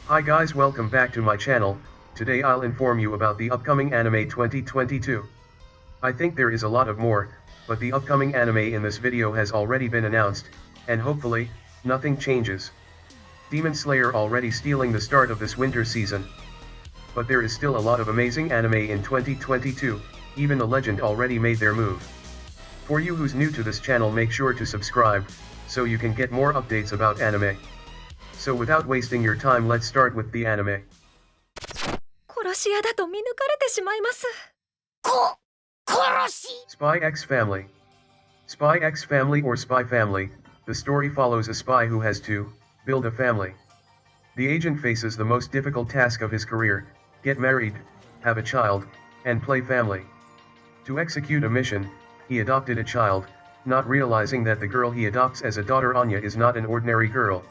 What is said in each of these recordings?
Hi guys, welcome back to my channel. Today I'll inform you about the upcoming anime 2022. I think there is a lot of more, but the upcoming anime in this video has already been announced, and hopefully, nothing changes. Demon Slayer already stealing the start of this winter season. But there is still a lot of amazing anime in 2022, even the legend already made their move. For you who's new to this channel, make sure to subscribe, so you can get more updates about anime. So without wasting your time, let's start with the anime. 殺し屋だと見抜かれてしまいます。殺し Spy X Family. Spy X Family or Spy Family, the story follows a spy who has to build a family. The agent faces the most difficult task of his career: get married, have a child, and play family. To execute a mission, he adopted a child, not realizing that the girl he adopts as a daughter, Anya, is not an ordinary girl.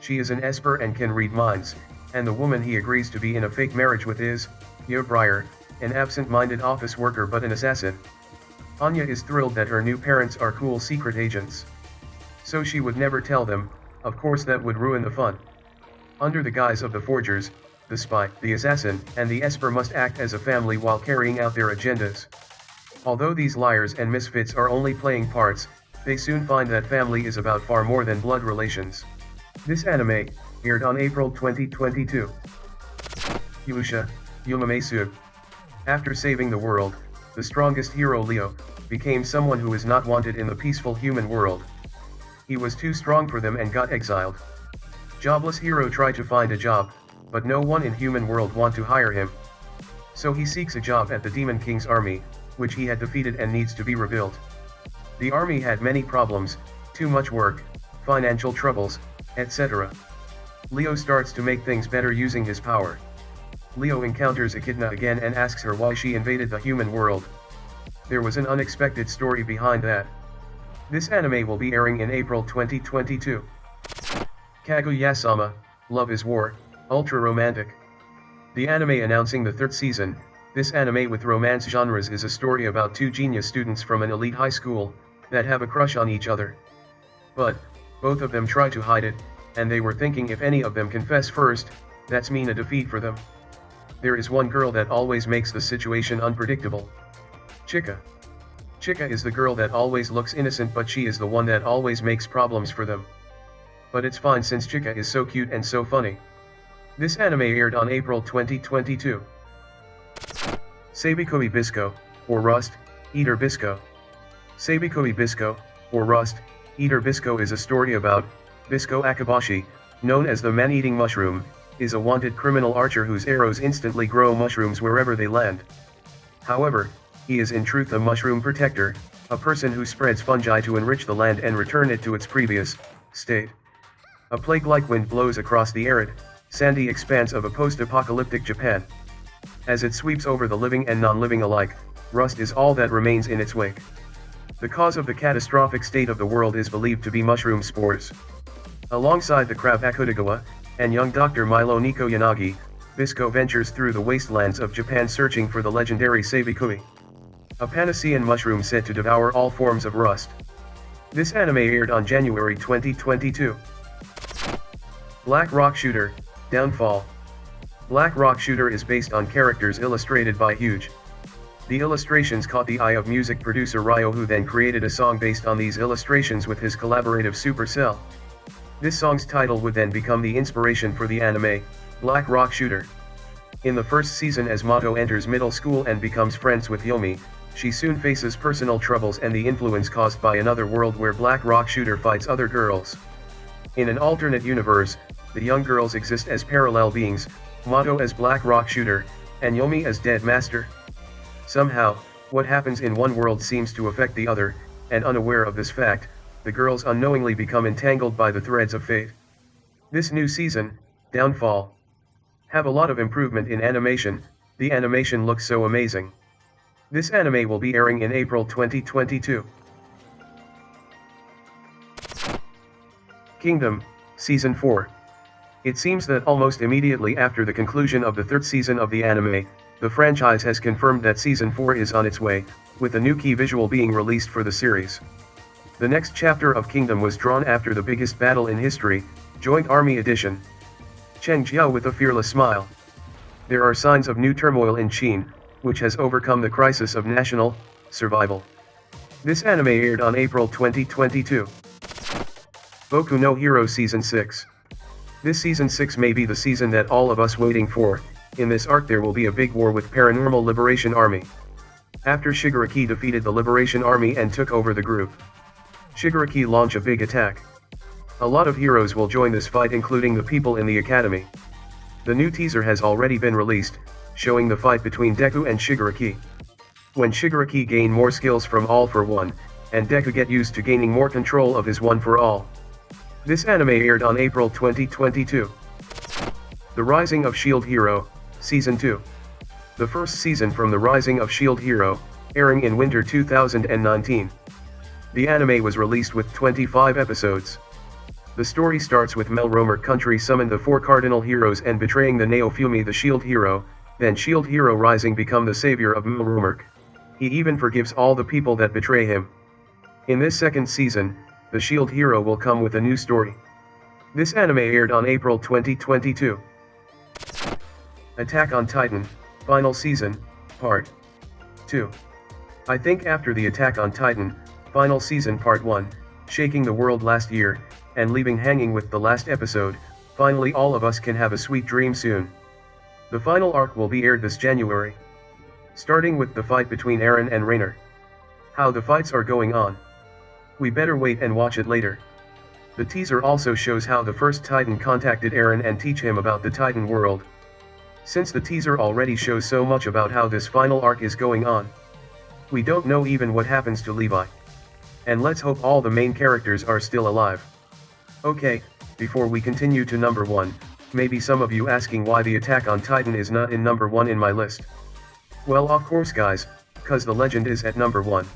She is an esper and can read minds, and the woman he agrees to be in a fake marriage with is Yo Briar, an absent-minded office worker but an assassin. Anya is thrilled that her new parents are cool secret agents. So she would never tell them, of course that would ruin the fun. Under the guise of the forgers, the spy, the assassin, and the esper must act as a family while carrying out their agendas. Although these liars and misfits are only playing parts, they soon find that family is about far more than blood relations. This anime aired on April 2022. Yusha, Yumamesu. After saving the world, the strongest hero Leo became someone who is not wanted in the peaceful human world. He was too strong for them and got exiled. Jobless hero tried to find a job, but no one in human world want to hire him. So he seeks a job at the Demon King's army, which he had defeated and needs to be rebuilt. The army had many problems, too much work, financial troubles, etc. Leo starts to make things better using his power. Leo encounters Echidna again and asks her why she invaded the human world. There was an unexpected story behind that. This anime will be airing in April 2022. Kaguya-sama, Love is War, Ultra Romantic. The anime announcing the third season. This anime with romance genres is a story about two genius students from an elite high school that have a crush on each other. But both of them try to hide it, and they were thinking if any of them confess first, that's mean a defeat for them. There is one girl that always makes the situation unpredictable. Chika. Chika is the girl that always looks innocent, but she is the one that always makes problems for them. But it's fine since Chika is so cute and so funny. This anime aired on April 2022. Sabikoi Bisco, or Rust, Eater Bisco. Sabikoi Bisco, or Rust, Eater Bisco is a story about Bisco Akabashi, known as the man-eating mushroom, is a wanted criminal archer whose arrows instantly grow mushrooms wherever they land. However, he is in truth a mushroom protector, a person who spreads fungi to enrich the land and return it to its previous state. A plague-like wind blows across the arid, sandy expanse of a post-apocalyptic Japan. As it sweeps over the living and non-living alike, rust is all that remains in its wake. The cause of the catastrophic state of the world is believed to be mushroom spores. Alongside the crab Akutagawa, and young Dr. Milo Niko Yanagi, Bisco ventures through the wastelands of Japan searching for the legendary Sabikoi, a Panacean mushroom said to devour all forms of rust. This anime aired on January 2022. Black Rock Shooter, Downfall. Black Rock Shooter is based on characters illustrated by Huge. The illustrations caught the eye of music producer Ryo, who then created a song based on these illustrations with his collaborative Supercell. This song's title would then become the inspiration for the anime, Black Rock Shooter. In the first season, as Mato enters middle school and becomes friends with Yomi, she soon faces personal troubles and the influence caused by another world where Black Rock Shooter fights other girls. In an alternate universe, the young girls exist as parallel beings, Mato as Black Rock Shooter, and Yomi as Dead Master. Somehow, what happens in one world seems to affect the other, and unaware of this fact, the girls unknowingly become entangled by the threads of fate. This new season, Downfall, have a lot of improvement in animation. The animation looks so amazing. This anime will be airing in April 2022. Kingdom, Season 4. It seems that almost immediately after the conclusion of the third season of the anime, the franchise has confirmed that Season 4 is on its way, with a new key visual being released for the series. The next chapter of Kingdom was drawn after the biggest battle in history, Joint Army Edition. Cheng Jiao with a fearless smile. There are signs of new turmoil in Qin, which has overcome the crisis of national survival. This anime aired on April 2022. Boku no Hero Season 6. This Season 6 may be the season that all of us waiting for. In this arc there will be a big war with Paranormal Liberation Army. After Shigaraki defeated the Liberation Army and took over the group, Shigaraki launch a big attack. A lot of heroes will join this fight, including the people in the academy. The new teaser has already been released, showing the fight between Deku and Shigaraki. When Shigaraki gain more skills from All for One, and Deku get used to gaining more control of his One for All. This anime aired on April 2022. The Rising of Shield Hero, Season 2. The first season from The Rising of Shield Hero, airing in winter 2019. The anime was released with 25 episodes. The story starts with Melromer Country summon the 4 cardinal heroes and betraying the Naofumi the Shield Hero, then Shield Hero Rising become the savior of Melromer. He even forgives all the people that betray him. In this second season, the Shield Hero will come with a new story. This anime aired on April 2022. Attack on Titan, Final Season, Part 2. I think after the Attack on Titan, Final Season Part 1, shaking the world last year, and leaving hanging with the last episode, finally all of us can have a sweet dream soon. The final arc will be aired this January. Starting with the fight between Eren and Reiner. How the fights are going on. We better wait and watch it later. The teaser also shows how the first Titan contacted Eren and teach him about the Titan world. Since the teaser already shows so much about how this final arc is going on, we don't know even what happens to Levi. And let's hope all the main characters are still alive. Okay, before we continue to number 1, maybe some of you asking why the Attack on Titan is not in number 1 in my list. Well, of course guys, cause the legend is at number 1.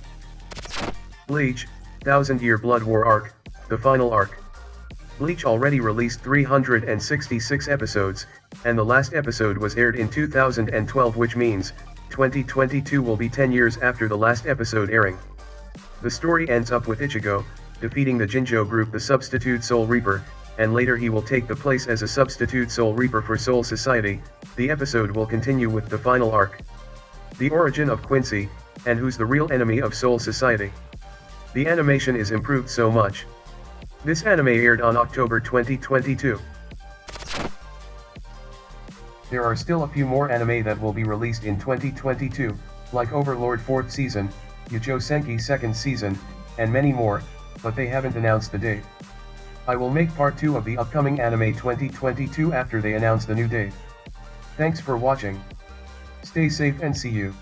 Bleach, 1000 Year Blood War Arc, the final arc. Bleach already released 366 episodes, and the last episode was aired in 2012, which means 2022 will be 10 years after the last episode airing. The story ends up with Ichigo defeating the Jinjo group, the Substitute Soul Reaper, and later he will take the place as a Substitute Soul Reaper for Soul Society. The episode will continue with the final arc. The origin of Quincy, and who's the real enemy of Soul Society. The animation is improved so much. This anime aired on October 2022. There are still a few more anime that will be released in 2022, like Overlord 4th season, Yujo Senki 2nd season, and many more, but they haven't announced the date. I will make part 2 of the upcoming anime 2022 after they announce the new date. Thanks for watching. Stay safe and see you.